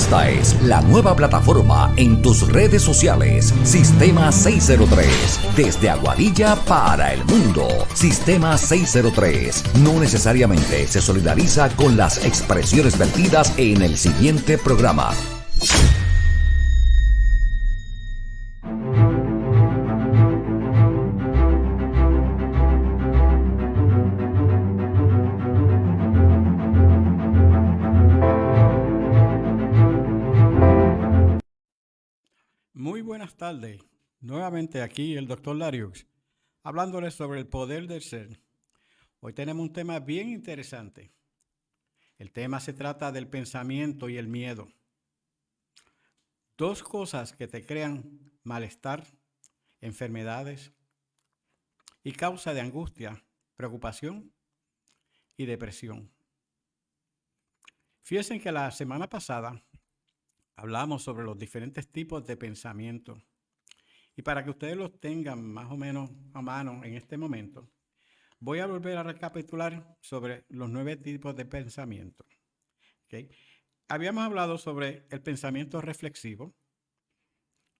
Esta es la nueva plataforma en tus redes sociales. Sistema 603. Desde Aguadilla para el mundo. Sistema 603. No necesariamente se solidariza con las expresiones vertidas en el siguiente programa. Muy buenas tardes. Nuevamente aquí el Dr. Larios, hablándoles sobre el poder del ser. Hoy tenemos un tema bien interesante. El tema se trata del pensamiento y el miedo. Dos cosas que te crean malestar, enfermedades y causa de angustia, preocupación y depresión. Fíjense que la semana pasada hablamos sobre los diferentes tipos de pensamiento. Y para que ustedes los tengan más o menos a mano en este momento, voy a volver a recapitular sobre los 9 tipos de pensamiento. ¿Okay? Habíamos hablado sobre el pensamiento reflexivo,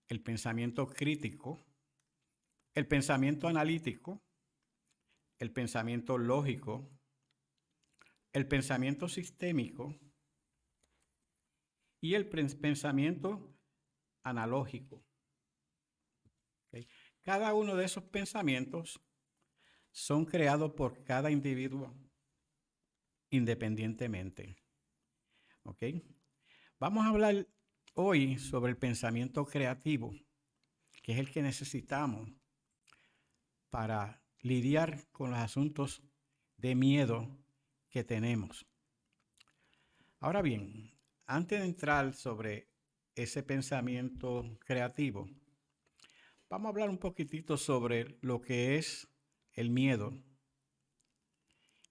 el pensamiento crítico, el pensamiento analítico, el pensamiento lógico, el pensamiento sistémico y el pensamiento analógico. ¿Okay? Cada uno de esos pensamientos son creados por cada individuo independientemente. ¿Ok? Vamos a hablar hoy sobre el pensamiento creativo, que es el que necesitamos para lidiar con los asuntos de miedo que tenemos. Ahora bien, antes de entrar sobre ese pensamiento creativo, vamos a hablar un poquitito sobre lo que es el miedo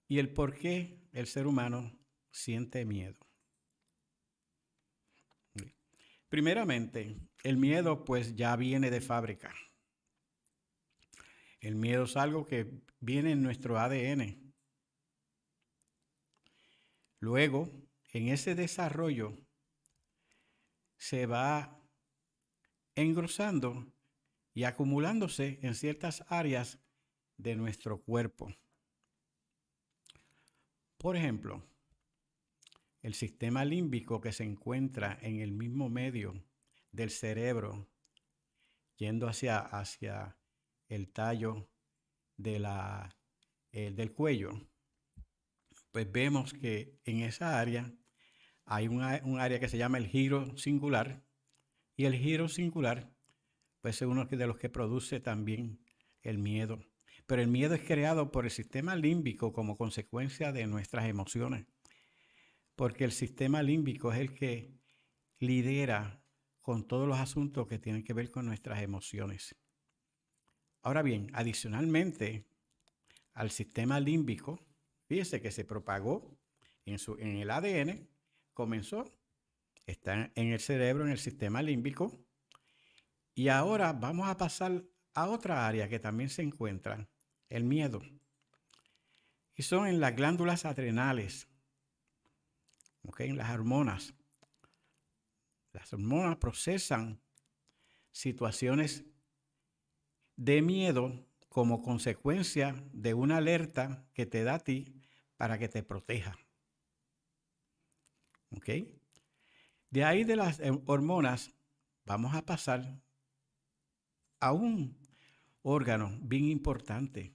y el por qué el ser humano siente miedo. Primeramente, el miedo pues ya viene de fábrica. El miedo es algo que viene en nuestro ADN. Luego, en ese desarrollo se va engrosando y acumulándose en ciertas áreas de nuestro cuerpo. Por ejemplo, el sistema límbico que se encuentra en el mismo medio del cerebro, yendo hacia el tallo del cuello, pues vemos que en esa área hay un área que se llama el giro singular, y el giro singular pues es uno de los que produce también el miedo. Pero el miedo es creado por el sistema límbico como consecuencia de nuestras emociones, porque el sistema límbico es el que lidera con todos los asuntos que tienen que ver con nuestras emociones. Ahora bien, adicionalmente al sistema límbico, fíjese que se propagó en el ADN, está en el cerebro, en el sistema límbico, y ahora vamos a pasar a otra área que también se encuentra, el miedo. Y son en las glándulas adrenales, en las hormonas. Las hormonas procesan situaciones de miedo como consecuencia de una alerta que te da a ti para que te proteja. ¿Ok? De ahí de las hormonas vamos a pasar a un órgano bien importante.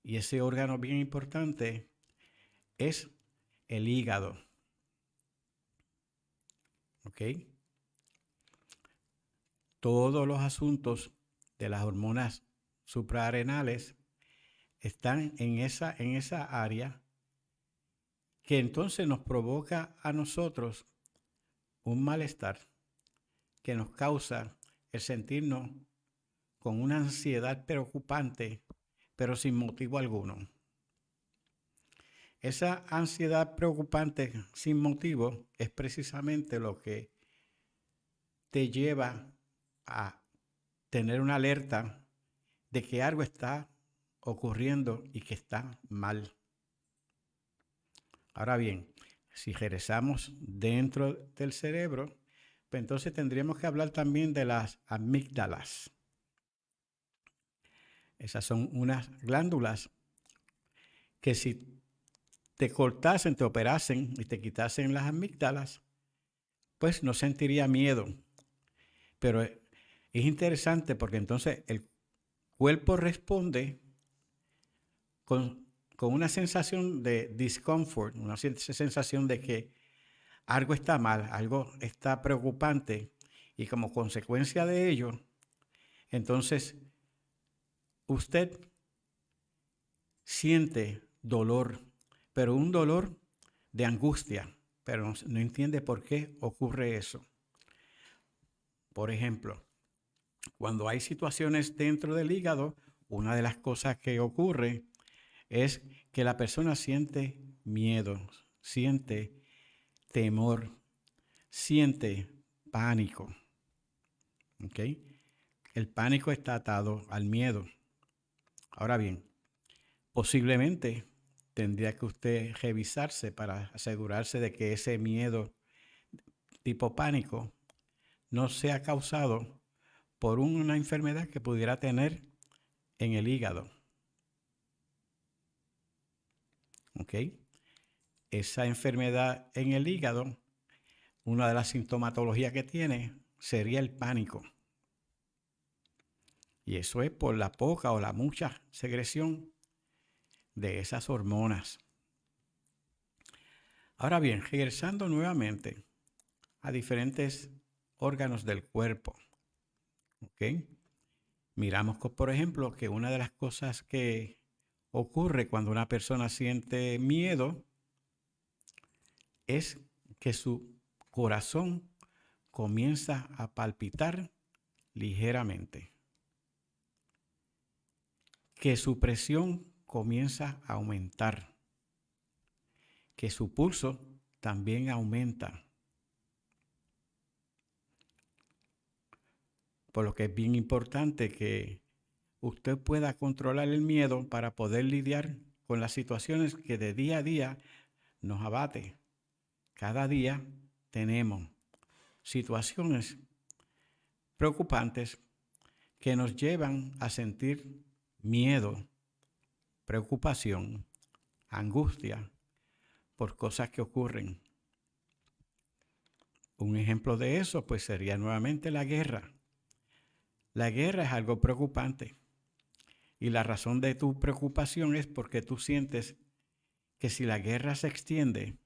Y ese órgano bien importante es el hígado. ¿Ok? Todos los asuntos de las hormonas suprarrenales están en esa área, que entonces nos provoca a nosotros un malestar que nos causa el sentirnos con una ansiedad preocupante, pero sin motivo alguno. Esa ansiedad preocupante sin motivo es precisamente lo que te lleva a tener una alerta de que algo está ocurriendo y que está mal. Ahora bien, Si regresamos dentro del cerebro, pues entonces tendríamos que hablar también de las amígdalas. Esas son unas glándulas que si te cortasen, te operasen y te quitasen las amígdalas, pues no sentiría miedo. Pero es interesante porque entonces el cuerpo responde con una sensación de discomfort, una sensación de que algo está mal, algo está preocupante, y como consecuencia de ello, entonces usted siente dolor, pero un dolor de angustia, pero no entiende por qué ocurre eso. Por ejemplo, cuando hay situaciones dentro del hígado, una de las cosas que ocurre es que la persona siente miedo, siente temor, siente pánico. ¿Ok? El pánico está atado al miedo. Ahora bien, posiblemente tendría que usted revisarse para asegurarse de que ese miedo tipo pánico no sea causado por una enfermedad que pudiera tener en el hígado. ¿Ok? Esa enfermedad en el hígado, una de las sintomatologías que tiene sería el pánico. Y eso es por la poca o la mucha secreción de esas hormonas. Ahora bien, regresando nuevamente a diferentes órganos del cuerpo. ¿Ok? Miramos, por ejemplo, que una de las cosas que ocurre cuando una persona siente miedo es que su corazón comienza a palpitar ligeramente, que su presión comienza a aumentar, que su pulso también aumenta. Por lo que es bien importante que usted pueda controlar el miedo para poder lidiar con las situaciones que de día a día nos abate. Cada día tenemos situaciones preocupantes que nos llevan a sentir miedo, preocupación, angustia por cosas que ocurren. Un ejemplo de eso pues sería nuevamente la guerra. La guerra es algo preocupante y la razón de tu preocupación es porque tú sientes que si la guerra se extiende,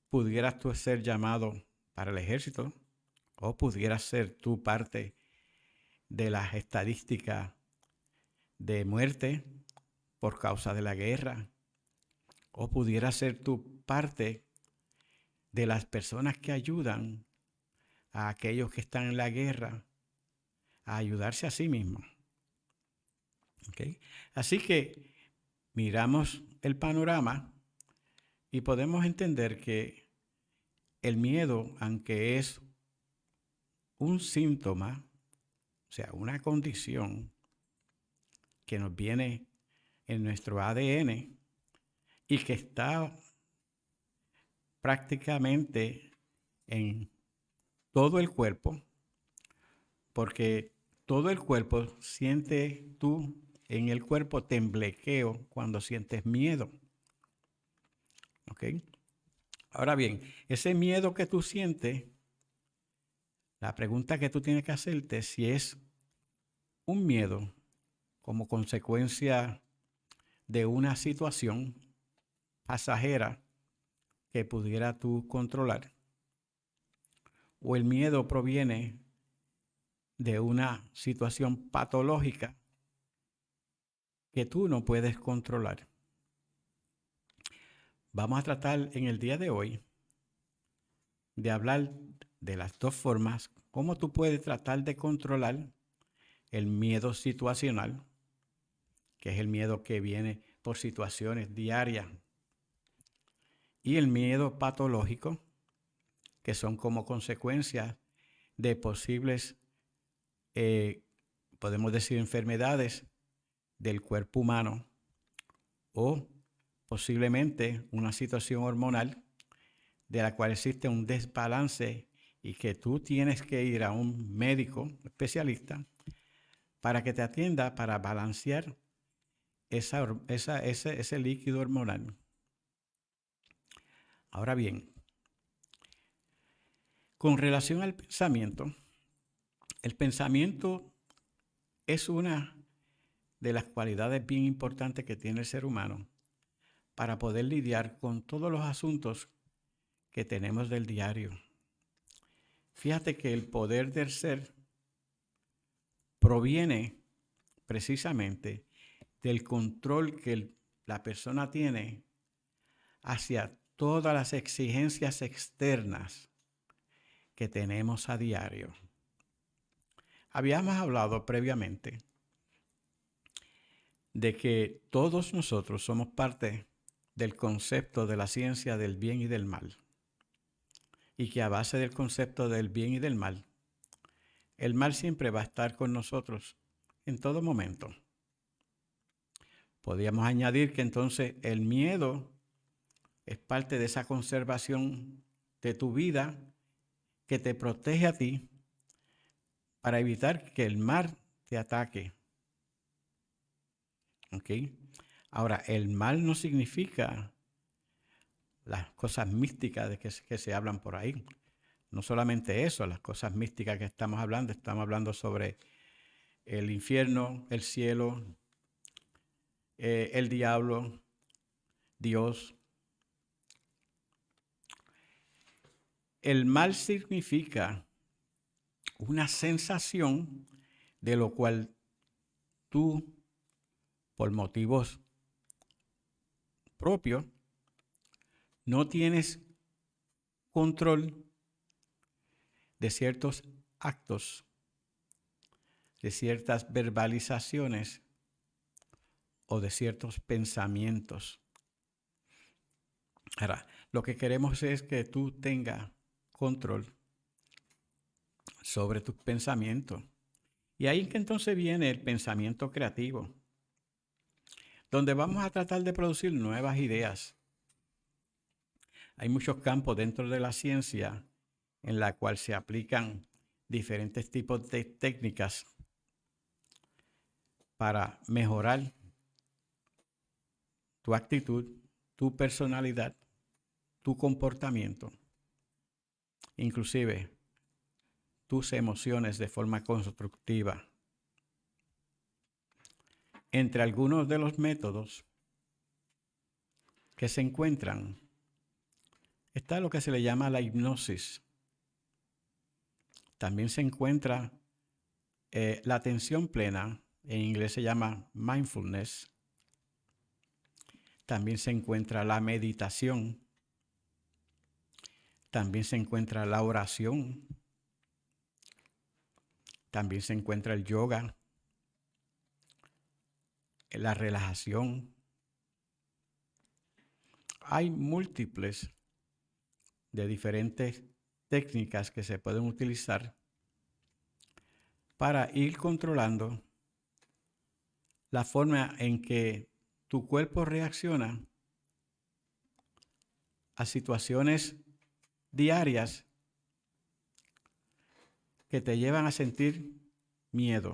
pudieras tú ser llamado para el ejército o pudieras ser tú parte de las estadísticas de muerte por causa de la guerra, o pudieras ser tú parte de las personas que ayudan a aquellos que están en la guerra a ayudarse a sí mismos. ¿Okay? Así que miramos el panorama y podemos entender que el miedo, aunque es un síntoma, o sea, una condición que nos viene en nuestro ADN y que está prácticamente en todo el cuerpo, porque todo el cuerpo siente tú en el cuerpo temblequeo cuando sientes miedo. ¿Ok? Ahora bien, ese miedo que tú sientes, la pregunta que tú tienes que hacerte es si es un miedo como consecuencia de una situación pasajera que pudiera tú controlar, o el miedo proviene de una situación patológica que tú no puedes controlar. Vamos a tratar en el día de hoy de hablar de las dos formas, cómo tú puedes tratar de controlar el miedo situacional, que es el miedo que viene por situaciones diarias, y el miedo patológico, que son como consecuencia de posibles, podemos decir, enfermedades del cuerpo humano o posiblemente una situación hormonal de la cual existe un desbalance y que tú tienes que ir a un médico especialista para que te atienda para balancear ese líquido hormonal. Ahora bien, con relación al pensamiento, el pensamiento es una de las cualidades bien importantes que tiene el ser humano para poder lidiar con todos los asuntos que tenemos del diario. Fíjate que el poder del ser proviene precisamente del control que la persona tiene hacia todas las exigencias externas que tenemos a diario. Habíamos hablado previamente de que todos nosotros somos parte del concepto de la ciencia del bien y del mal. Y que a base del concepto del bien y del mal, el mal siempre va a estar con nosotros en todo momento. Podríamos añadir que entonces el miedo es parte de esa conservación de tu vida que te protege a ti para evitar que el mal te ataque. ¿Ok? Ahora, el mal no significa las cosas místicas de que se hablan por ahí. No solamente eso, las cosas místicas que estamos hablando sobre el infierno, el cielo, el diablo, Dios. El mal significa una sensación de lo cual tú, por motivos propios, no tienes control de ciertos actos, de ciertas verbalizaciones o de ciertos pensamientos. Ahora, lo que queremos es que tú tengas control sobre tus pensamientos. Y ahí que entonces viene el pensamiento creativo, donde vamos a tratar de producir nuevas ideas. Hay muchos campos dentro de la ciencia en la cual se aplican diferentes tipos de técnicas para mejorar tu actitud, tu personalidad, tu comportamiento, inclusive tus emociones de forma constructiva. Entre algunos de los métodos que se encuentran está lo que se le llama la hipnosis. También se encuentra la atención plena, en inglés se llama mindfulness. También se encuentra la meditación. También se encuentra la oración. También se encuentra el yoga, la relajación. Hay múltiples de diferentes técnicas que se pueden utilizar para ir controlando la forma en que tu cuerpo reacciona a situaciones diarias que te llevan a sentir miedo.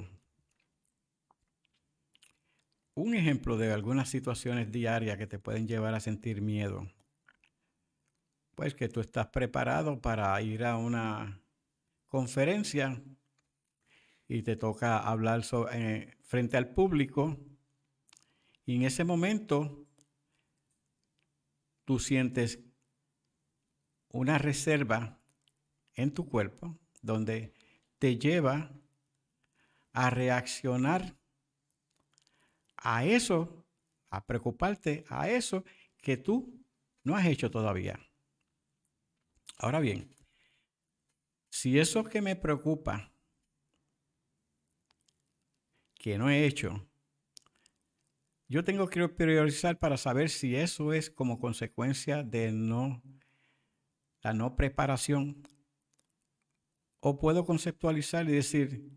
Un ejemplo de algunas situaciones diarias que te pueden llevar a sentir miedo. Pues que tú estás preparado para ir a una conferencia y te toca hablar frente al público, y en ese momento tú sientes una reserva en tu cuerpo donde te lleva a reaccionar a eso, a preocuparte a eso que tú no has hecho todavía. Ahora bien, si eso que me preocupa, que no he hecho, yo tengo que priorizar para saber si eso es como consecuencia de la no preparación, o puedo conceptualizar y decir,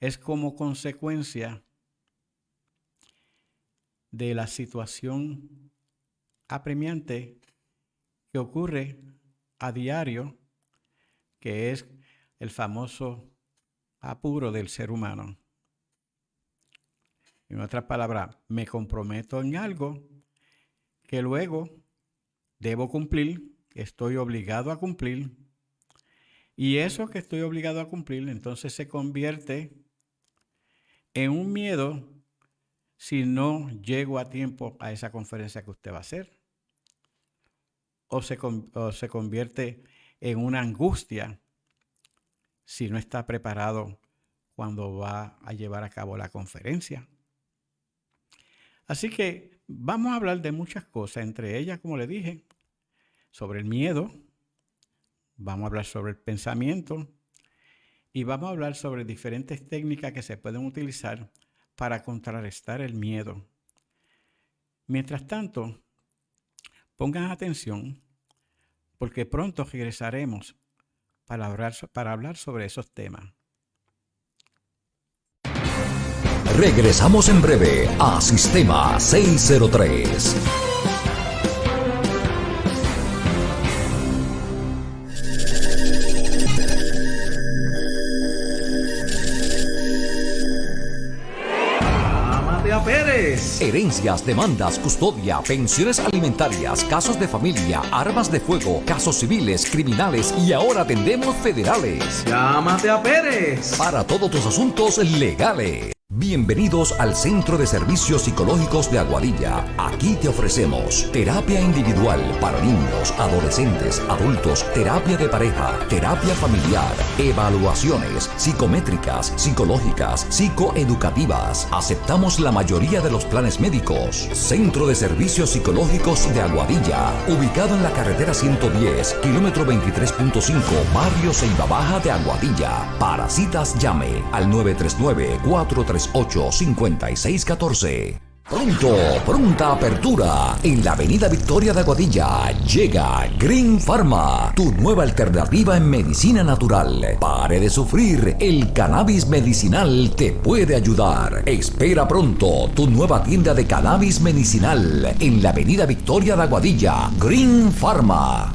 es como consecuencia de la situación apremiante que ocurre a diario, que es el famoso apuro del ser humano. En otras palabras, me comprometo en algo que luego debo cumplir, estoy obligado a cumplir, y eso que estoy obligado a cumplir entonces se convierte en un miedo si no llego a tiempo a esa conferencia que usted va a hacer, o se convierte en una angustia si no está preparado cuando va a llevar a cabo la conferencia. Así que vamos a hablar de muchas cosas, entre ellas, como le dije, sobre el miedo, vamos a hablar sobre el pensamiento y vamos a hablar sobre diferentes técnicas que se pueden utilizar para contrarrestar el miedo. Mientras tanto, pongan atención porque pronto regresaremos para hablar sobre esos temas. Regresamos en breve a Sistema 603. Pérez. Herencias, demandas, custodia, pensiones alimentarias, casos de familia, armas de fuego, casos civiles, criminales y ahora atendemos federales. Llámate a Pérez. Para todos tus asuntos legales. Bienvenidos al Centro de Servicios Psicológicos de Aguadilla. Aquí te ofrecemos terapia individual para niños, adolescentes, adultos, terapia de pareja, terapia familiar, evaluaciones psicométricas, psicológicas, psicoeducativas. Aceptamos la mayoría de los planes médicos. Centro de Servicios Psicológicos de Aguadilla, ubicado en la carretera 110, kilómetro 23.5, barrio Ceiba Baja de Aguadilla. Para citas llame al 939-438-5614. Pronta apertura en la avenida Victoria de Aguadilla. Llega Green Pharma, tu nueva alternativa en medicina natural. Pare de sufrir, el cannabis medicinal te puede ayudar. Espera pronto tu nueva tienda de cannabis medicinal en la avenida Victoria de Aguadilla. Green Pharma.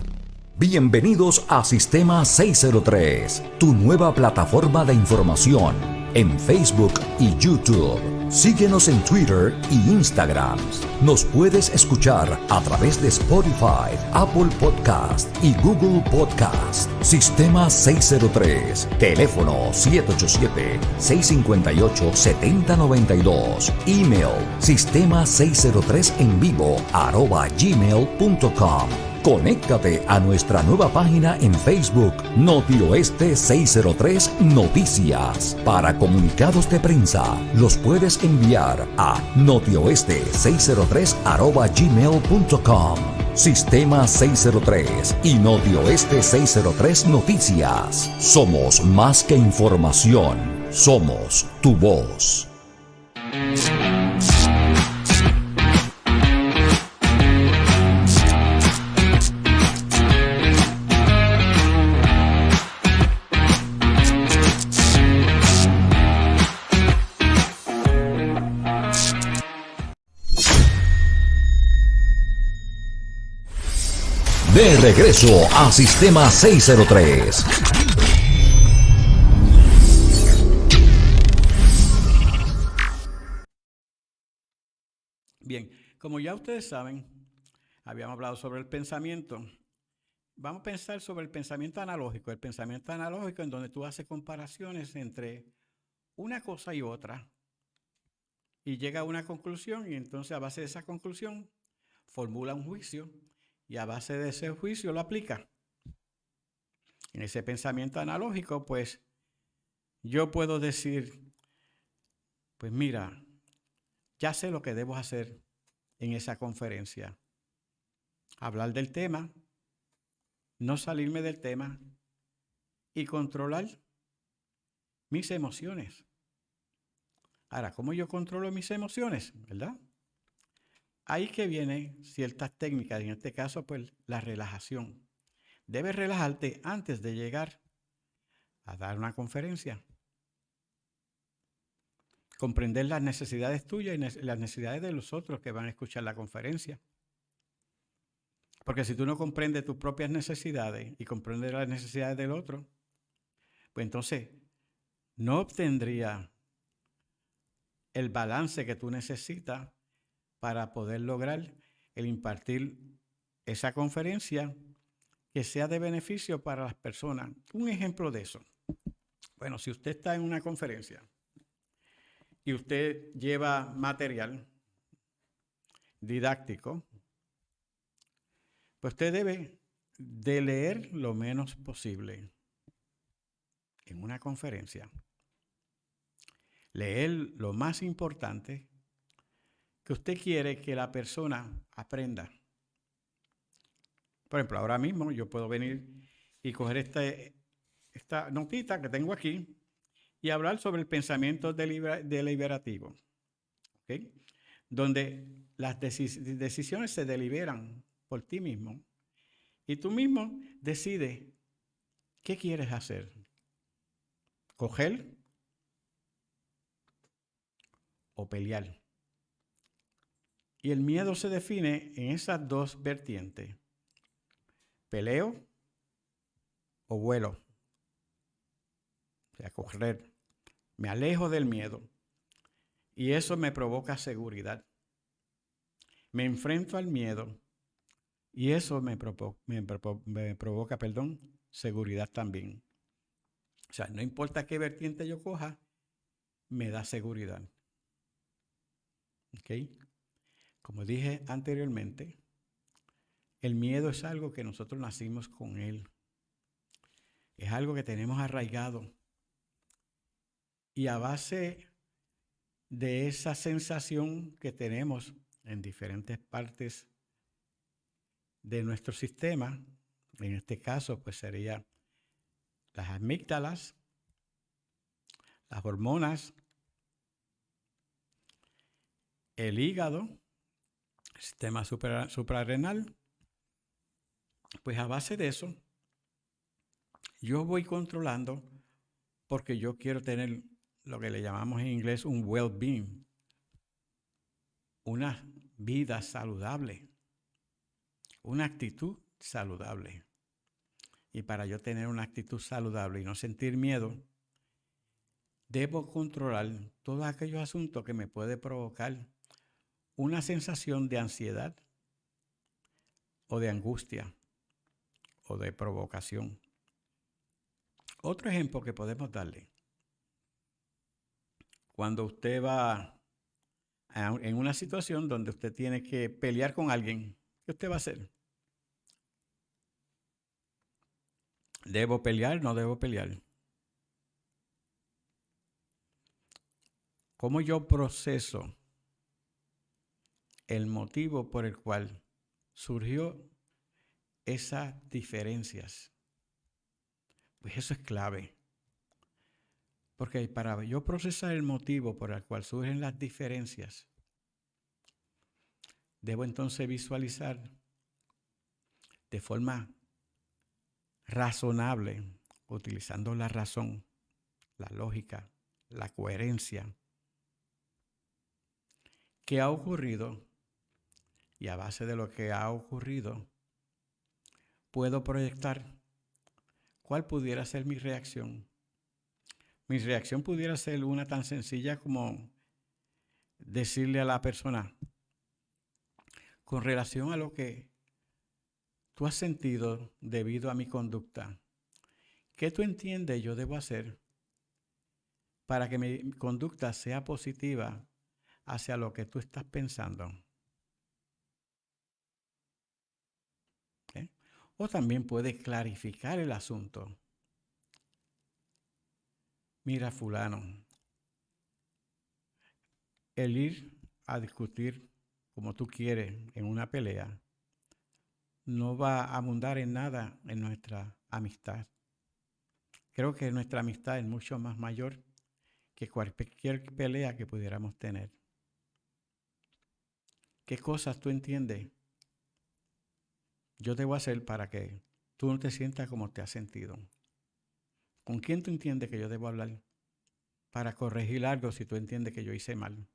Bienvenidos a Sistema 603, tu nueva plataforma de información en Facebook y YouTube. Síguenos en Twitter y Instagram. Nos puedes escuchar a través de Spotify, Apple Podcast y Google Podcast. Sistema 603. Teléfono 787-658-7092. Email sistema603envivo@gmail.com. Conéctate a nuestra nueva página en Facebook, Notioeste 603 Noticias. Para comunicados de prensa, los puedes enviar a notioeste603@gmail.com. Sistema 603 y Notioeste 603 Noticias. Somos más que información, somos tu voz. De regreso a Sistema 603. Bien, como ya ustedes saben, habíamos hablado sobre el pensamiento. Vamos a pensar sobre el pensamiento analógico. El pensamiento analógico en donde tú haces comparaciones entre una cosa y otra y llega a una conclusión y entonces a base de esa conclusión formula un juicio y a base de ese juicio lo aplica. En ese pensamiento analógico, pues, yo puedo decir, pues mira, ya sé lo que debo hacer en esa conferencia. Hablar del tema, no salirme del tema y controlar mis emociones. Ahora, ¿cómo yo controlo mis emociones? ¿Verdad? Ahí que vienen ciertas técnicas, en este caso, pues, la relajación. Debes relajarte antes de llegar a dar una conferencia. Comprender las necesidades tuyas y las necesidades de los otros que van a escuchar la conferencia. Porque si tú no comprendes tus propias necesidades y comprendes las necesidades del otro, pues entonces no obtendría el balance que tú necesitas para poder lograr el impartir esa conferencia que sea de beneficio para las personas. Un ejemplo de eso. Bueno, si usted está en una conferencia y usted lleva material didáctico, pues usted debe de leer lo menos posible en una conferencia. Leer lo más importante que usted quiere que la persona aprenda. Por ejemplo, ahora mismo yo puedo venir y coger esta notita que tengo aquí y hablar sobre el pensamiento deliberativo, ¿okay? Donde las decisiones se deliberan por ti mismo y tú mismo decides qué quieres hacer. Coger o pelear. Y el miedo se define en esas dos vertientes. Peleo o vuelo. O sea, correr. Me alejo del miedo. Y eso me provoca seguridad. Me enfrento al miedo. Y eso me provoca, seguridad también. O sea, no importa qué vertiente yo coja, me da seguridad. ¿Ok? Como dije anteriormente, el miedo es algo que nosotros nacimos con él. Es algo que tenemos arraigado. Y a base de esa sensación que tenemos en diferentes partes de nuestro sistema, en este caso pues sería las amígdalas, las hormonas, el hígado, el sistema suprarrenal, pues a base de eso yo voy controlando porque yo quiero tener lo que le llamamos en inglés un well-being, una vida saludable, una actitud saludable. Y para yo tener una actitud saludable y no sentir miedo, debo controlar todos aquellos asuntos que me puede provocar una sensación de ansiedad o de angustia o de provocación. Otro ejemplo que podemos darle. Cuando usted va en una situación donde usted tiene que pelear con alguien, ¿qué usted va a hacer? ¿Debo pelear? ¿No debo pelear? ¿Cómo yo proceso el motivo por el cual surgió esas diferencias? Pues eso es clave. Porque para yo procesar el motivo por el cual surgen las diferencias, debo entonces visualizar de forma razonable, utilizando la razón, la lógica, la coherencia, qué ha ocurrido, y a base de lo que ha ocurrido, puedo proyectar cuál pudiera ser mi reacción. Mi reacción pudiera ser una tan sencilla como decirle a la persona, con relación a lo que tú has sentido debido a mi conducta, ¿qué tú entiendes yo debo hacer para que mi conducta sea positiva hacia lo que tú estás pensando? ¿Okay? O también puedes clarificar el asunto. Mira, fulano, el ir a discutir como tú quieres en una pelea no va a abundar en nada en nuestra amistad. Creo que nuestra amistad es mucho más mayor que cualquier pelea que pudiéramos tener. ¿Qué cosas tú entiendes yo debo hacer para que tú no te sientas como te has sentido? ¿Con quién tú entiendes que yo debo hablar para corregir algo si tú entiendes que yo hice mal?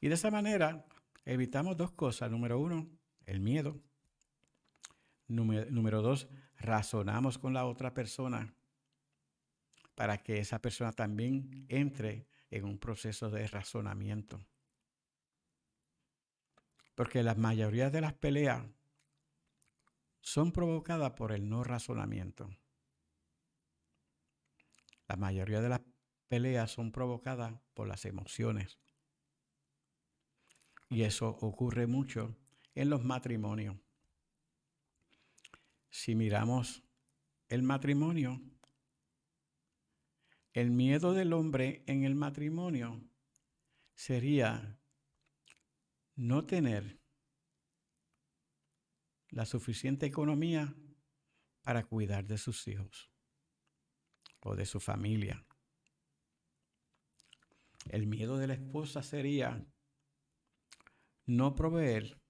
Y de esa manera evitamos dos cosas. Número uno, el miedo. Número 2, razonamos con la otra persona para que esa persona también entre en un proceso de razonamiento. Porque la mayoría de las peleas son provocadas por el no razonamiento. La mayoría de las peleas son provocadas por las emociones. Y eso ocurre mucho en los matrimonios. Si miramos el matrimonio, el miedo del hombre en el matrimonio sería no tener la suficiente economía para cuidar de sus hijos o de su familia. El miedo de la esposa sería no proveer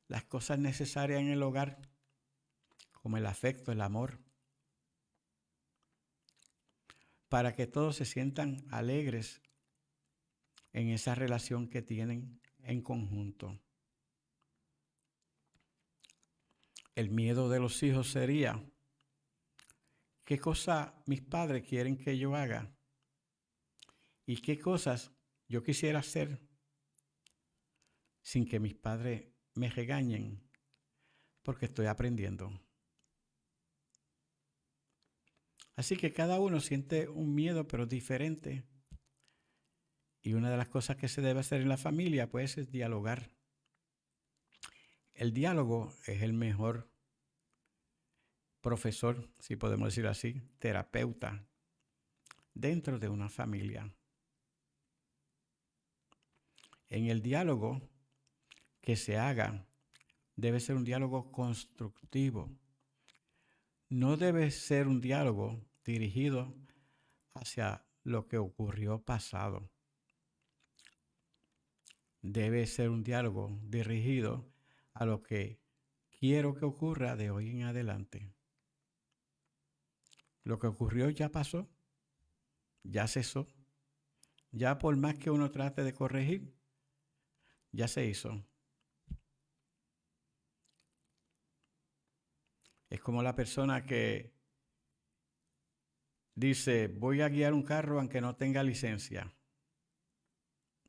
las cosas necesarias en el hogar, como el afecto, el amor, para que todos se sientan alegres en esa relación que tienen en conjunto. El miedo de los hijos sería, ¿qué cosa mis padres quieren que yo haga? ¿Y qué cosas yo quisiera hacer sin que mis padres me regañen? Porque estoy aprendiendo. Así que cada uno siente un miedo, pero diferente. Y una de las cosas que se debe hacer en la familia, pues, es dialogar. El diálogo es el mejor profesor, si podemos decir así, terapeuta, dentro de una familia. En el diálogo que se haga, debe ser un diálogo constructivo. No debe ser un diálogo dirigido hacia lo que ocurrió pasado. Debe ser un diálogo dirigido a lo que quiero que ocurra de hoy en adelante. Lo que ocurrió ya pasó, ya cesó. Ya por más que uno trate de corregir, ya se hizo. Es como la persona que dice, voy a guiar un carro aunque no tenga licencia.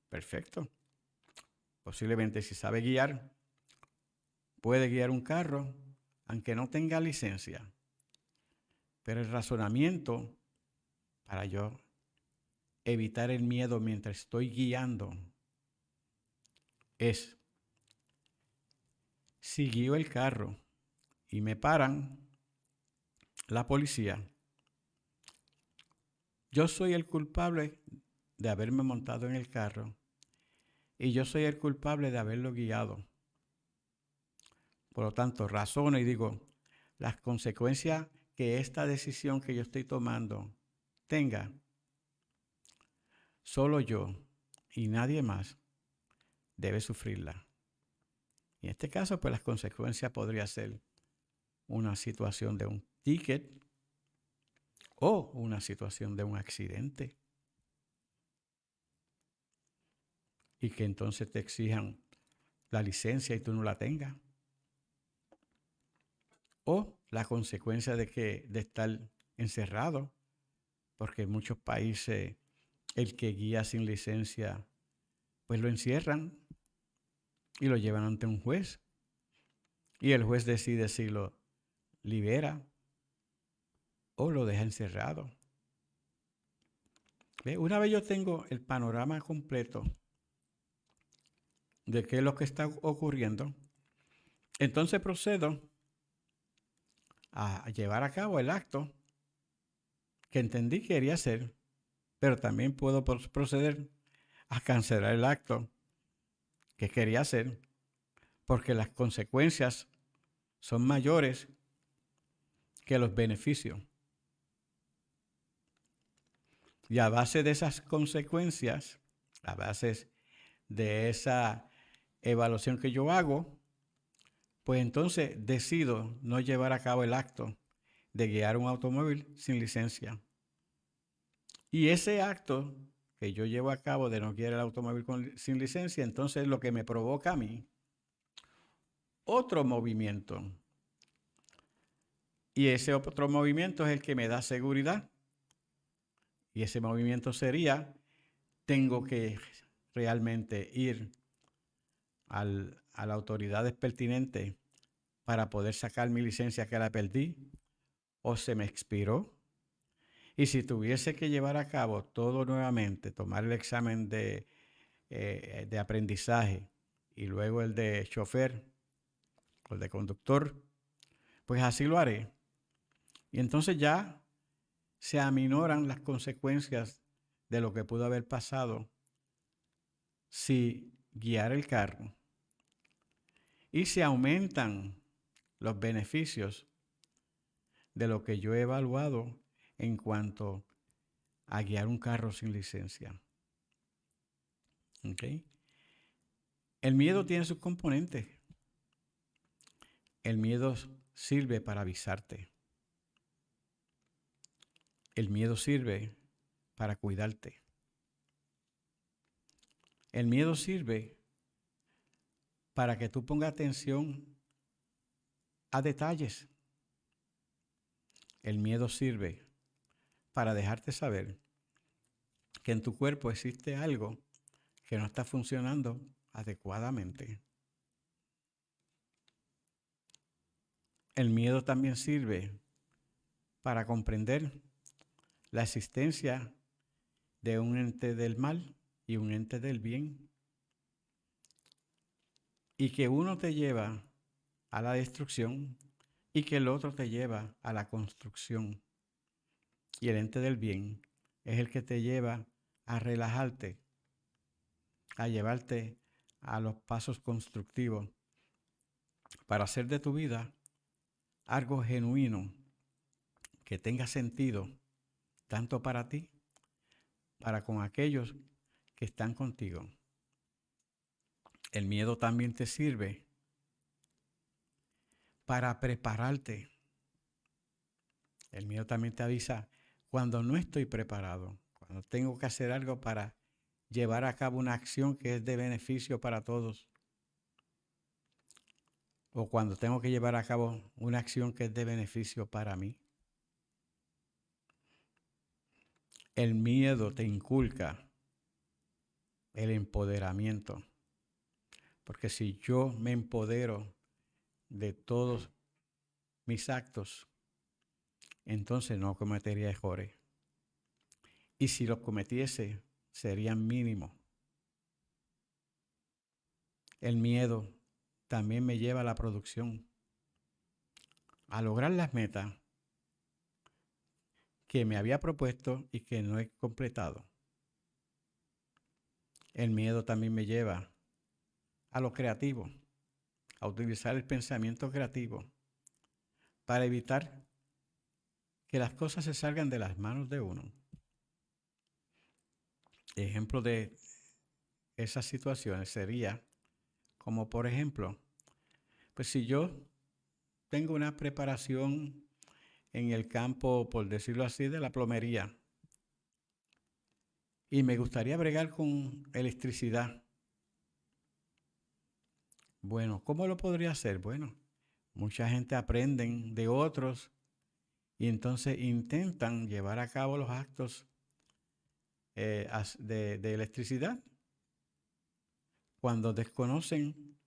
Perfecto. Posiblemente si sabe guiar, puede guiar un carro aunque no tenga licencia. Pero el razonamiento para yo evitar el miedo mientras estoy guiando es, si guío el carro y me paran la policía, yo soy el culpable de haberme montado en el carro y yo soy el culpable de haberlo guiado. Por lo tanto, razono y digo, las consecuencias que esta decisión que yo estoy tomando tenga, solo yo y nadie más debe sufrirla. Y en este caso, pues las consecuencias podría ser una situación de un ticket o una situación de un accidente. Y que entonces te exijan la licencia y tú no la tengas. O la consecuencia de estar encerrado, porque en muchos países el que guía sin licencia, pues lo encierran y lo llevan ante un juez. Y el juez decide si lo libera o lo deja encerrado. ¿Ve? Una vez yo tengo el panorama completo de qué es lo que está ocurriendo, entonces procedo a llevar a cabo el acto que entendí que quería hacer, pero también puedo proceder a cancelar el acto que quería hacer, porque las consecuencias son mayores que los beneficios. Y a base de esas consecuencias, a base de esa evaluación que yo hago, pues entonces decido no llevar a cabo el acto de guiar un automóvil sin licencia. Y ese acto que yo llevo a cabo de no guiar el automóvil sin licencia, entonces lo que me provoca a mí otro movimiento. Y ese otro movimiento es el que me da seguridad. Y ese movimiento sería, tengo que realmente ir a las autoridades pertinentes para poder sacar mi licencia que la perdí o se me expiró. Y si tuviese que llevar a cabo todo nuevamente, tomar el examen de aprendizaje y luego el de chofer o el de conductor, pues así lo haré. Y entonces ya se aminoran las consecuencias de lo que pudo haber pasado si guiar el carro. Y se aumentan los beneficios de lo que yo he evaluado en cuanto a guiar un carro sin licencia. ¿Okay? El miedo tiene sus componentes. El miedo sirve para avisarte. El miedo sirve para cuidarte. El miedo sirve para que tú pongas atención a detalles. El miedo sirve para dejarte saber que en tu cuerpo existe algo que no está funcionando adecuadamente. El miedo también sirve para comprender la existencia de un ente del mal y un ente del bien, y que uno te lleva a la destrucción y que el otro te lleva a la construcción. Y el ente del bien es el que te lleva a relajarte, a llevarte a los pasos constructivos para hacer de tu vida algo genuino, que tenga sentido, tanto para ti, para con aquellos que están contigo. El miedo también te sirve para prepararte. El miedo también te avisa cuando no estoy preparado, cuando tengo que hacer algo para llevar a cabo una acción que es de beneficio para todos, o cuando tengo que llevar a cabo una acción que es de beneficio para mí. El miedo te inculca el empoderamiento, porque si yo me empodero de todos mis actos, entonces no cometería errores. Y si los cometiese, serían mínimos. El miedo también me lleva a la producción, a lograr las metas que me había propuesto y que no he completado. El miedo también me lleva a lo creativo, a utilizar el pensamiento creativo para evitar que las cosas se salgan de las manos de uno. Ejemplo de esas situaciones sería como, por ejemplo, pues si yo tengo una preparación en el campo, por decirlo así, de la plomería, y me gustaría bregar con electricidad. Bueno, ¿cómo lo podría hacer? Bueno, mucha gente aprende de otros y entonces intentan llevar a cabo los actos de electricidad cuando desconocen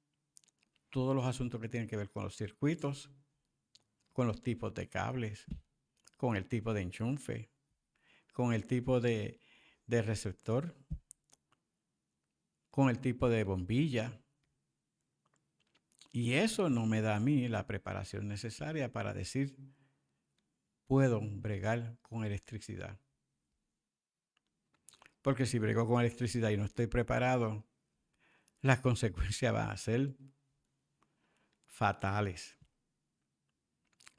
todos los asuntos que tienen que ver con los circuitos, con los tipos de cables, con el tipo de enchufe, con el tipo de receptor, con el tipo de bombilla. Y eso no me da a mí la preparación necesaria para decir, puedo bregar con electricidad. Porque si brego con electricidad y no estoy preparado, las consecuencias van a ser fatales.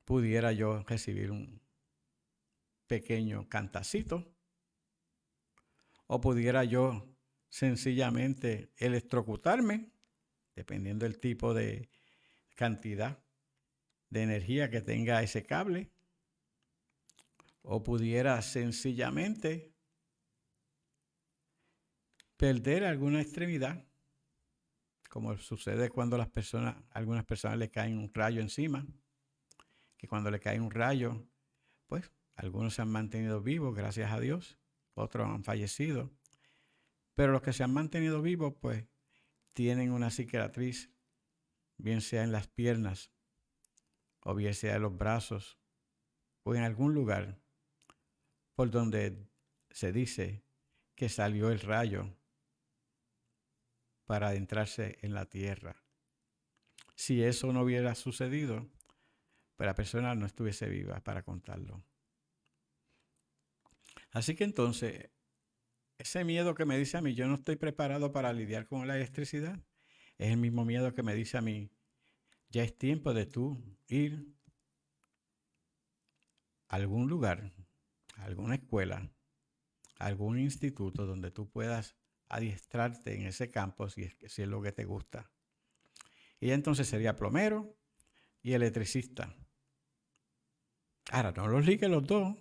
Pudiera yo recibir un pequeño cantacito, o pudiera yo sencillamente electrocutarme, dependiendo del tipo de cantidad de energía que tenga ese cable, o pudiera sencillamente perder alguna extremidad, como sucede cuando algunas personas le caen un rayo encima, que cuando le cae un rayo, pues algunos se han mantenido vivos, gracias a Dios, otros han fallecido, pero los que se han mantenido vivos, pues tienen una cicatriz, bien sea en las piernas, o bien sea en los brazos, o en algún lugar por donde se dice que salió el rayo para adentrarse en la tierra. Si eso no hubiera sucedido, pues la persona no estuviese viva para contarlo. Así que entonces, ese miedo que me dice a mí, yo no estoy preparado para lidiar con la electricidad, es el mismo miedo que me dice a mí, ya es tiempo de tú ir a algún lugar, a alguna escuela, a algún instituto donde tú puedas adiestrarte en ese campo si es lo que te gusta. Y entonces sería plomero y electricista. Ahora, no los ligue los dos,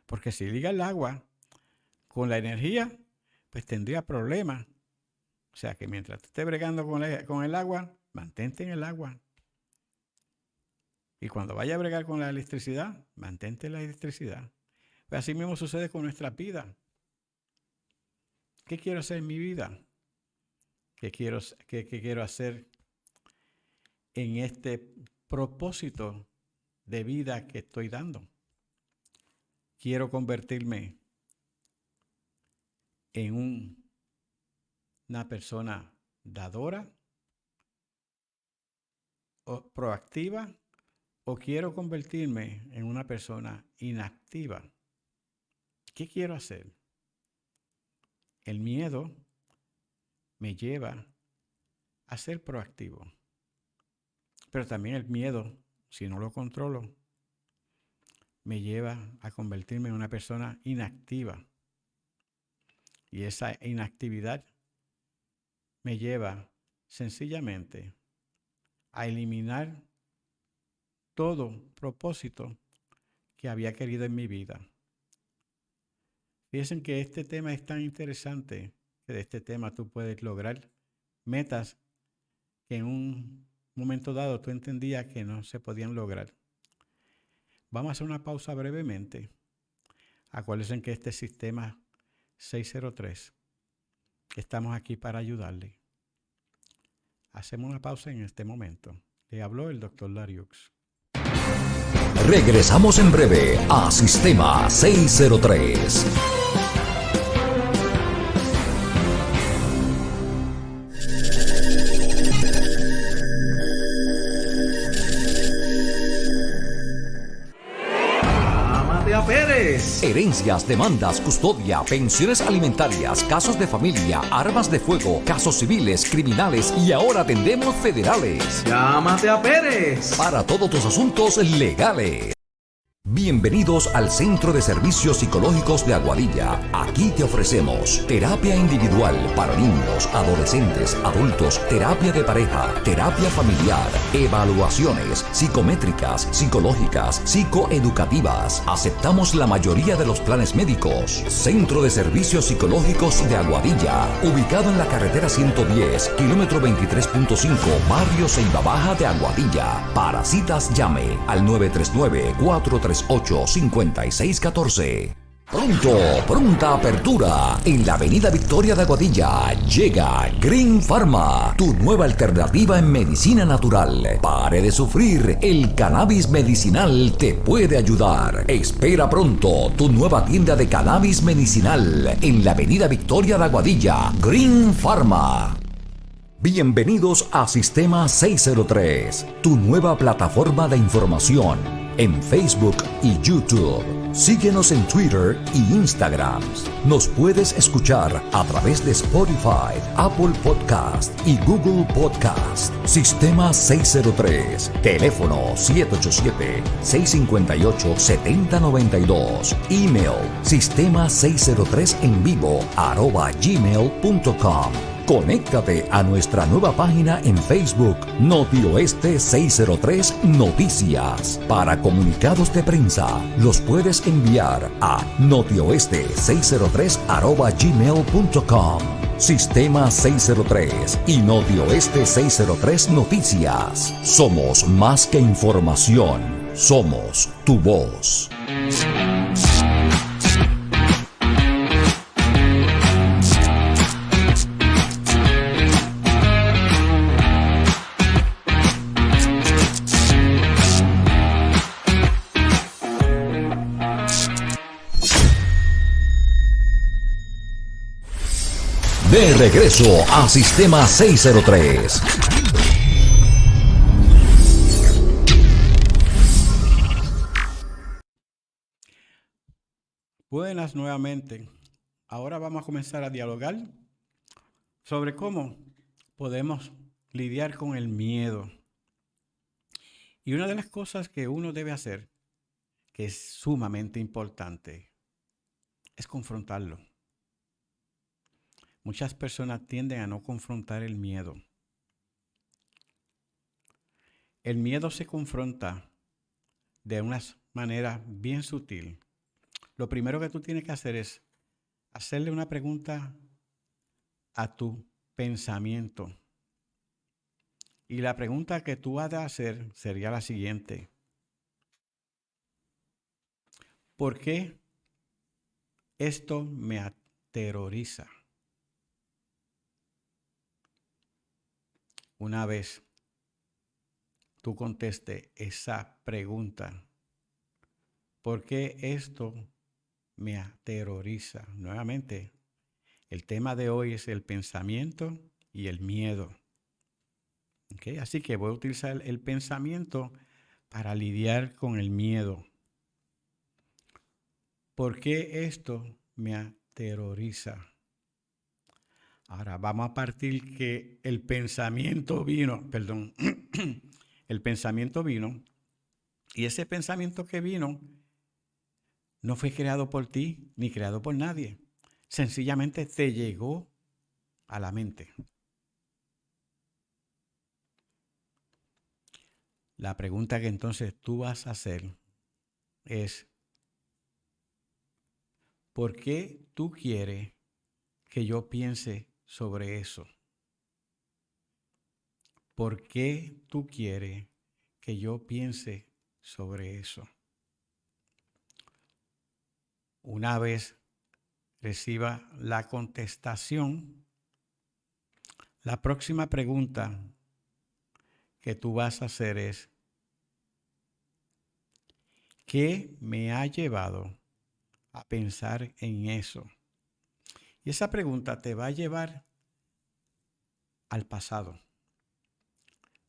porque si liga el agua con la energía, pues tendría problemas. O sea que mientras te estés bregando con el agua, mantente en el agua. Y cuando vaya a bregar con la electricidad, mantente en la electricidad. Pues así mismo sucede con nuestra vida. ¿Qué quiero hacer en mi vida? ¿Qué quiero hacer en este propósito de vida que estoy dando? Quiero convertirme en una persona dadora o proactiva, o quiero convertirme en una persona inactiva. ¿Qué quiero hacer? El miedo me lleva a ser proactivo, pero también el miedo, si no lo controlo, me lleva a convertirme en una persona inactiva. Y esa inactividad me lleva sencillamente a eliminar todo propósito que había querido en mi vida. Fíjense que este tema es tan interesante que de este tema tú puedes lograr metas que en un momento dado tú entendías que no se podían lograr. Vamos a hacer una pausa brevemente. Acuérdense que este sistema 603, estamos aquí para ayudarle. Hacemos una pausa en este momento. Le habló el Dr. Lariux. Regresamos en breve a Sistema 603. Pérez. Herencias, demandas, custodia, pensiones alimentarias, casos de familia, armas de fuego, casos civiles, criminales y ahora atendemos federales. Llámate a Pérez. Para todos tus asuntos legales. Bienvenidos al Centro de Servicios Psicológicos de Aguadilla. Aquí te ofrecemos terapia individual para niños, adolescentes, adultos, terapia de pareja, terapia familiar, evaluaciones psicométricas, psicológicas, psicoeducativas. Aceptamos la mayoría de los planes médicos. Centro de Servicios Psicológicos de Aguadilla, ubicado en la carretera 110, kilómetro 23.5, barrio Ceiba Baja de Aguadilla. Para citas llame al 939-438-5614. Pronta apertura en la avenida Victoria de Aguadilla. Llega Green Pharma, tu nueva alternativa en medicina natural. Pare de sufrir, el cannabis medicinal te puede ayudar. Espera pronto tu nueva tienda de cannabis medicinal en la avenida Victoria de Aguadilla. Green Pharma. Bienvenidos a Sistema 603, tu nueva plataforma de información en Facebook y YouTube. Síguenos en Twitter y Instagram. Nos puedes escuchar a través de Spotify, Apple Podcast y Google Podcast. Sistema 603, teléfono 787-658-7092. Email sistema603envivo@gmail.com. Conéctate a nuestra nueva página en Facebook, Notioeste 603 Noticias. Para comunicados de prensa, los puedes enviar a notioeste603@gmail.com. Sistema 603 y Notioeste 603 Noticias. Somos más que información, somos tu voz. De regreso a Sistema 603. Buenas nuevamente. Ahora vamos a comenzar a dialogar sobre cómo podemos lidiar con el miedo. Y una de las cosas que uno debe hacer, que es sumamente importante, es confrontarlo. Muchas personas tienden a no confrontar el miedo. El miedo se confronta de una manera bien sutil. Lo primero que tú tienes que hacer es hacerle una pregunta a tu pensamiento. Y la pregunta que tú has de hacer sería la siguiente. ¿Por qué esto me aterroriza? Una vez tú contestes esa pregunta, ¿por qué esto me aterroriza? Nuevamente, el tema de hoy es el pensamiento y el miedo. ¿Okay? Así que voy a utilizar el pensamiento para lidiar con el miedo. ¿Por qué esto me aterroriza? Ahora vamos a partir que el pensamiento vino, el pensamiento vino, y ese pensamiento que vino no fue creado por ti ni creado por nadie. Sencillamente te llegó a la mente. La pregunta que entonces tú vas a hacer es, ¿por qué tú quieres que yo piense sobre eso? ¿Por qué tú quieres que yo piense sobre eso? Una vez reciba la contestación, la próxima pregunta que tú vas a hacer es, ¿qué me ha llevado a pensar en eso? Y esa pregunta te va a llevar al pasado.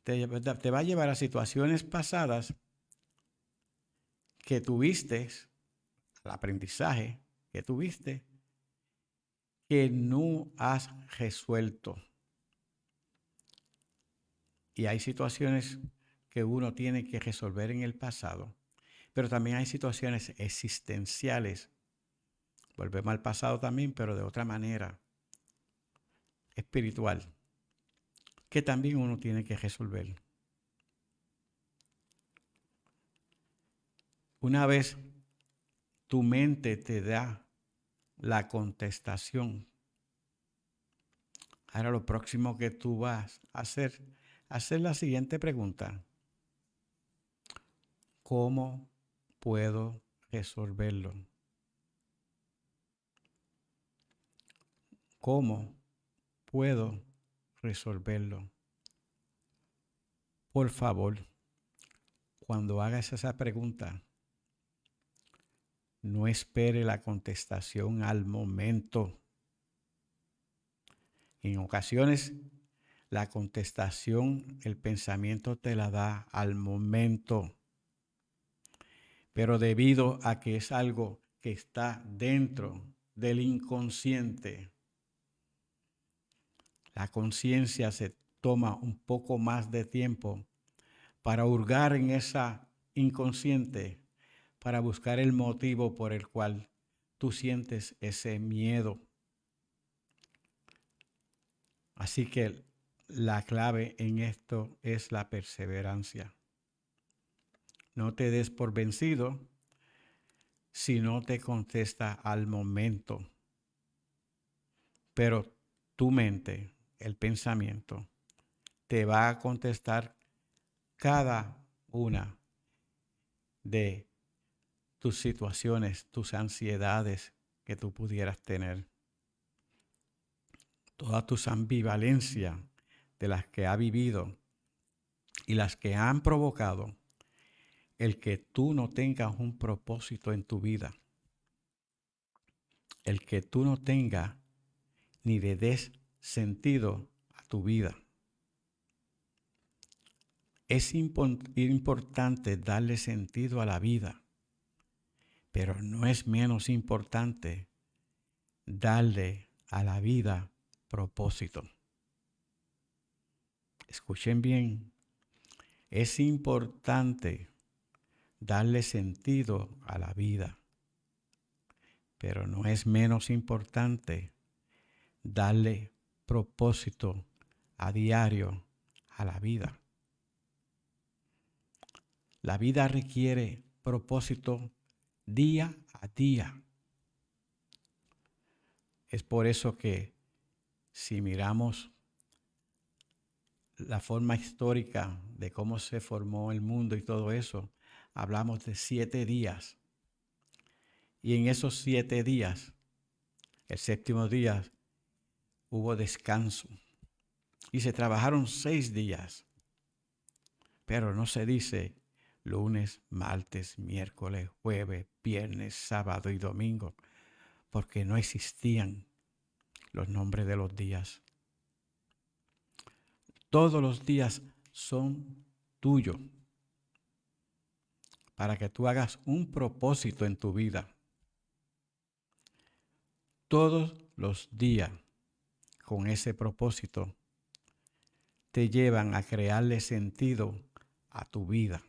Te va a llevar a situaciones pasadas que tuviste, al aprendizaje que tuviste, que no has resuelto. Y hay situaciones que uno tiene que resolver en el pasado, pero también hay situaciones existenciales. Volvemos al pasado también, pero de otra manera, espiritual, que también uno tiene que resolver. Una vez tu mente te da la contestación, ahora lo próximo que tú vas a hacer la siguiente pregunta. ¿Cómo puedo resolverlo? ¿Cómo puedo resolverlo? Por favor, cuando hagas esa pregunta, no espere la contestación al momento. En ocasiones, la contestación, el pensamiento te la da al momento. Pero debido a que es algo que está dentro del inconsciente, la conciencia se toma un poco más de tiempo para hurgar en esa inconsciente, para buscar el motivo por el cual tú sientes ese miedo. Así que la clave en esto es la perseverancia. No te des por vencido si no te contesta al momento. Pero tu mente, el pensamiento, te va a contestar cada una de tus situaciones, tus ansiedades que tú pudieras tener. Todas tus ambivalencias de las que ha vivido y las que han provocado el que tú no tengas un propósito en tu vida. El que tú no tengas ni le des sentido a tu vida. Es importante darle sentido a la vida, pero no es menos importante darle a la vida propósito. Escuchen bien, es importante darle sentido a la vida, pero no es menos importante darle propósito a diario a la vida. La vida requiere propósito día a día. Es por eso que si miramos la forma histórica de cómo se formó el mundo y todo eso, hablamos de 7 días. Y en esos 7 días, el séptimo día, hubo descanso. Y se trabajaron 6 días. Pero no se dice lunes, martes, miércoles, jueves, viernes, sábado y domingo, porque no existían los nombres de los días. Todos los días son tuyos para que tú hagas un propósito en tu vida. Todos los días con ese propósito te llevan a crearle sentido a tu vida.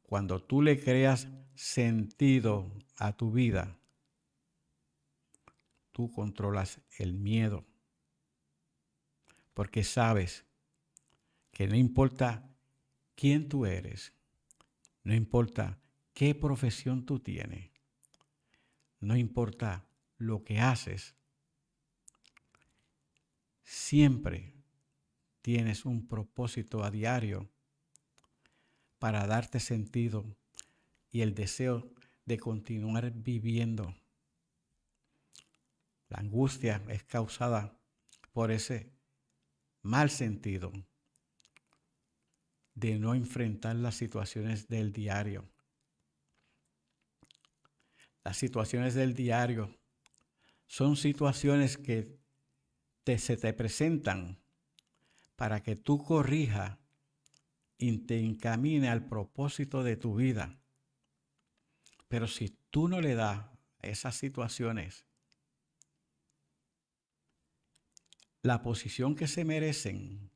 Cuando tú le creas sentido a tu vida, tú controlas el miedo. Porque sabes que no importa quién tú eres, no importa qué profesión tú tienes, no importa lo que haces, siempre tienes un propósito a diario para darte sentido y el deseo de continuar viviendo. La angustia es causada por ese mal sentido de no enfrentar las situaciones del diario. Las situaciones del diario son situaciones que se te presentan para que tú corrijas y te encamines al propósito de tu vida. Pero si tú no le das a esas situaciones la posición que se merecen,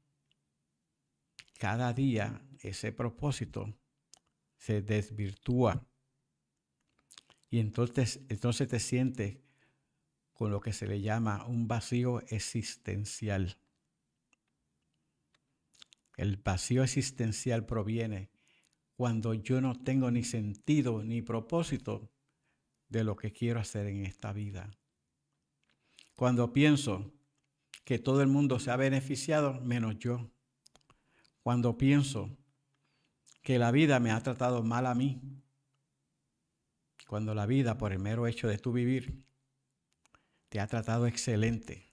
cada día ese propósito se desvirtúa. Y entonces te sientes con lo que se le llama un vacío existencial. El vacío existencial proviene cuando yo no tengo ni sentido ni propósito de lo que quiero hacer en esta vida. Cuando pienso que todo el mundo se ha beneficiado menos yo. Cuando pienso que la vida me ha tratado mal a mí. Cuando la vida, por el mero hecho de tu vivir, te ha tratado excelente.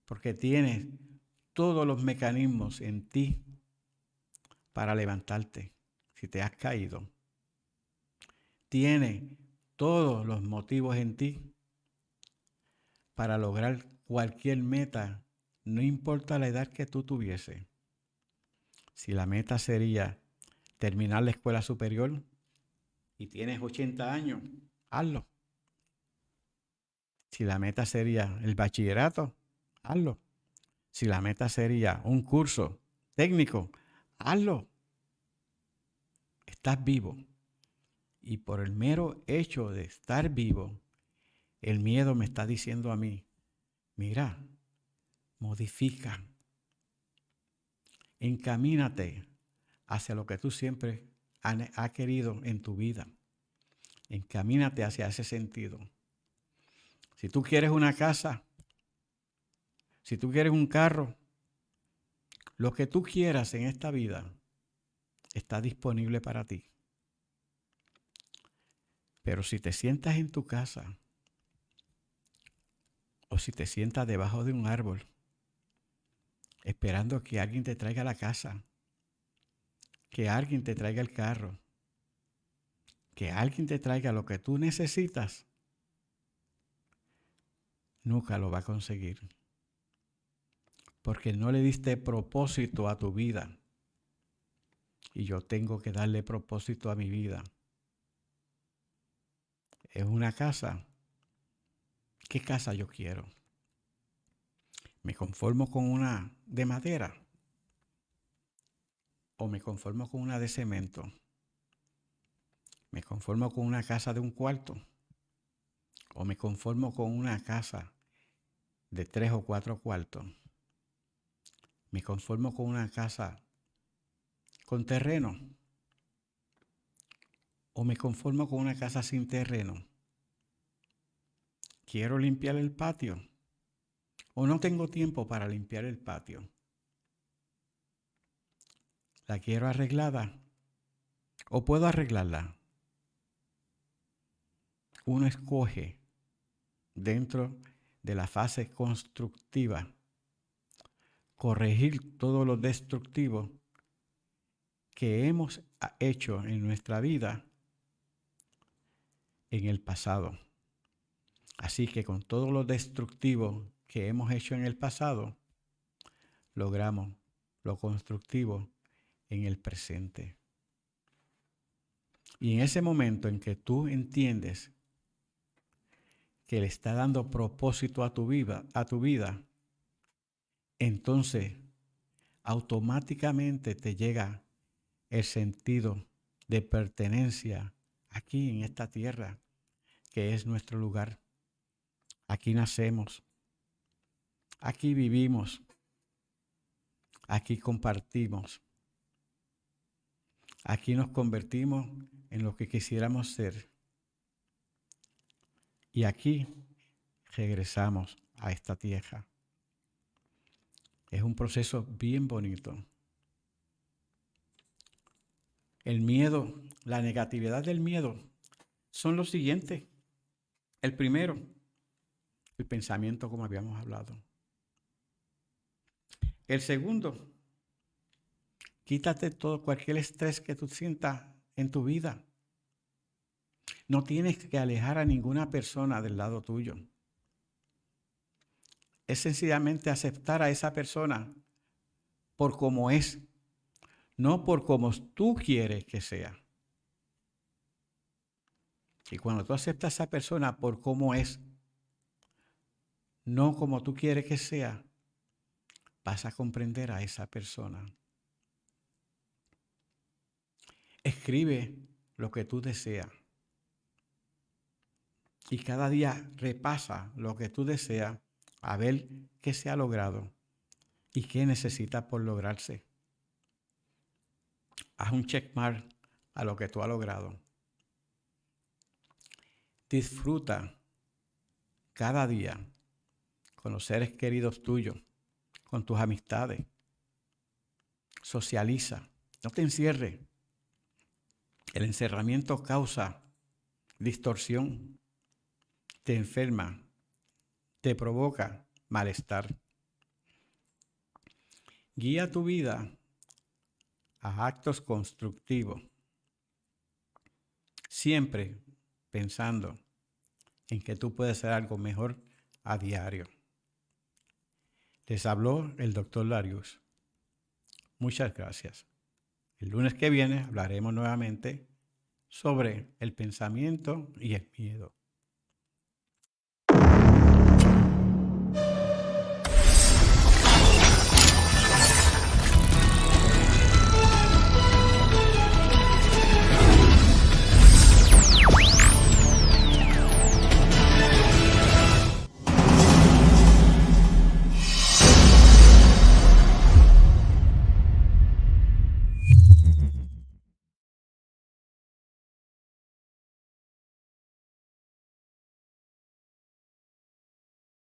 Porque tienes todos los mecanismos en ti para levantarte si te has caído. Tienes todos los motivos en ti para lograr cualquier meta, no importa la edad que tú tuvieses. Si la meta sería terminar la escuela superior y tienes 80 años, hazlo. Si la meta sería el bachillerato, hazlo. Si la meta sería un curso técnico, hazlo. Estás vivo. Y por el mero hecho de estar vivo, el miedo me está diciendo a mí, mira, modifica. Encamínate hacia lo que tú siempre has querido en tu vida. Encamínate hacia ese sentido. Si tú quieres una casa, si tú quieres un carro, lo que tú quieras en esta vida está disponible para ti. Pero si te sientas en tu casa o si te sientas debajo de un árbol esperando que alguien te traiga la casa, que alguien te traiga el carro, que alguien te traiga lo que tú necesitas, nunca lo va a conseguir. Porque no le diste propósito a tu vida. Y yo tengo que darle propósito a mi vida. Es una casa. ¿Qué casa yo quiero? ¿Me conformo con una de madera? ¿O me conformo con una de cemento? ¿Me conformo con una casa de un cuarto? ¿O me conformo con una casa de 3 o 4 cuartos? ¿Me conformo con una casa con terreno? ¿O me conformo con una casa sin terreno? ¿Quiero limpiar el patio? ¿O no tengo tiempo para limpiar el patio? ¿La quiero arreglada? ¿O puedo arreglarla? Uno escoge dentro de la fase constructiva corregir todo lo destructivo que hemos hecho en nuestra vida en el pasado. Así que con todo lo destructivo que hemos hecho en el pasado, logramos lo constructivo en el presente. Y en ese momento en que tú entiendes que le está dando propósito a tu vida, entonces automáticamente te llega el sentido de pertenencia aquí en esta tierra, que es nuestro lugar. Aquí nacemos, aquí vivimos, aquí compartimos, aquí nos convertimos en lo que quisiéramos ser. Y aquí regresamos a esta tierra. Es un proceso bien bonito. El miedo, la negatividad del miedo son los siguientes. El primero, el pensamiento, como habíamos hablado. El segundo, quítate todo, cualquier estrés que tú sientas en tu vida. No tienes que alejar a ninguna persona del lado tuyo. Es sencillamente aceptar a esa persona por como es, no por como tú quieres que sea. Y cuando tú aceptas a esa persona por como es, no como tú quieres que sea, vas a comprender a esa persona. Escribe lo que tú deseas. Y cada día repasa lo que tú deseas a ver qué se ha logrado y qué necesita por lograrse. Haz un checkmark a lo que tú has logrado. Disfruta cada día con los seres queridos tuyos, con tus amistades. Socializa, no te encierres. El encerramiento causa distorsión, te enferma, te provoca malestar. Guía tu vida a actos constructivos, siempre pensando en que tú puedes hacer algo mejor a diario. Les habló el Dr. Larios. Muchas gracias. El lunes que viene hablaremos nuevamente sobre el pensamiento y el miedo.